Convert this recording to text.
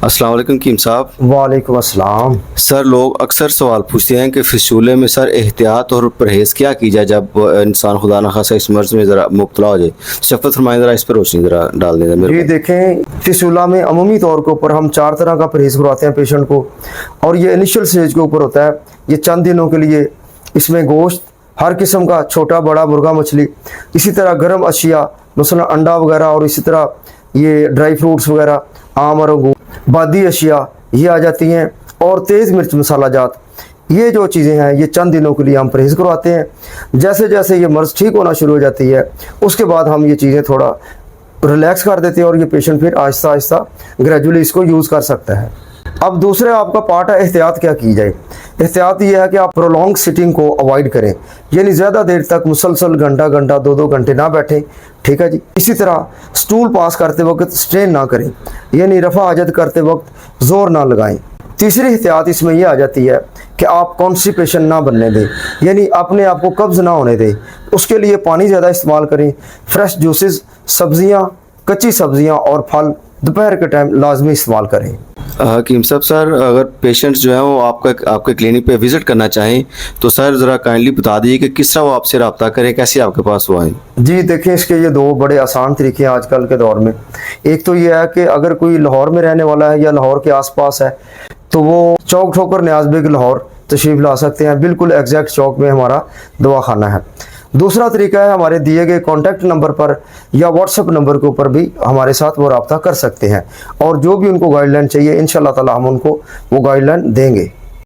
अस्सलाम वालेकुम कीम साहब। वालेकुम अस्सलाम। सर, लोग अक्सर सवाल पूछते हैं कि फिसूले में सर एहतियात और परहेज़ क्या की जाए जब इंसान खुदा न खासा इस मर्ज़ में ज़रा मुब्तला हो जाए। शफ़क़त फरमाएं, ज़रा इस पर रोशनी ज़रा डाल दें मेरे ये को। देखें, फिसूला में अमूमी तौर के ऊपर हम 4 तरह का परहेज़ करवाते हैं पेशेंट को, और ये इनिशियल स्टेज के ऊपर होता है। ये चंद दिनों के लिए इसमें गोश्त हर किस्म का, छोटा बड़ा मुर्गा मछली, इसी तरह गर्म अशिया मसलन अंडा वगैरह, और इसी तरह ये ड्राई फ्रूट्स वगैरह, आम और अंगूर, बादी अशिया ये आ जाती हैं, और तेज़ मिर्च मसाला जात, ये जो चीज़ें हैं ये चंद दिनों के लिए हम परहेज़ करवाते हैं। जैसे जैसे ये मर्ज़ ठीक होना शुरू हो जाती है उसके बाद हम ये चीज़ें थोड़ा रिलैक्स कर देते हैं, और ये पेशेंट फिर आहिस्ता आहिस्ता ग्रेजुअली इसको यूज़ कर सकता है। अब दूसरा आपका पार्ट है एहतियात क्या की जाए। एहतियात ये है कि आप प्रोलॉन्ग सिटिंग को अवॉइड करें, यानी ज़्यादा देर तक मुसलसल घंटा घंटा 2-2 घंटे ना बैठें, ठीक है जी। इसी तरह स्टूल पास करते वक्त स्ट्रेन ना करें, यानी रफ़ा हजत करते वक्त ज़ोर ना लगाएं। तीसरी एहतियात इसमें यह आ जाती है कि आप कॉन्स्टिपेशन ना बनने दें, यानी अपने आप को कब्ज़ ना होने दें। उसके लिए पानी ज़्यादा इस्तेमाल करें, फ्रेश जूसेस, सब्ज़ियाँ, कच्ची सब्ज़ियाँ और फल दोपहर के टाइम लाजमी इस्तेमाल करें। हकीम साहब, सर अगर पेशेंट्स जो हैं वो आपके क्लिनिक पे विज़िट करना चाहें तो सर ज़रा काइंडली बता दीजिए कि किस तरह वो आपसे रब्ता करें, कैसे आपके पास वो आएँ। जी देखें, इसके ये 2 बड़े आसान तरीके हैं आजकल के दौर में। एक तो ये है कि अगर कोई लाहौर में रहने वाला है या लाहौर के आसपास है तो वो चौक ठोकर न्याज बेग लाहौर तशरीफ़ ला सकते हैं, बिल्कुल एग्जैक्ट चौक में हमारा दवाखाना है। दूसरा तरीका है हमारे दिए गए कॉन्टैक्ट नंबर पर या व्हाट्सएप नंबर के ऊपर भी हमारे साथ वो रब्ता कर सकते हैं, और जो भी उनको गाइडलाइन चाहिए इंशाअल्लाह ताला हम उनको वो गाइडलाइन देंगे।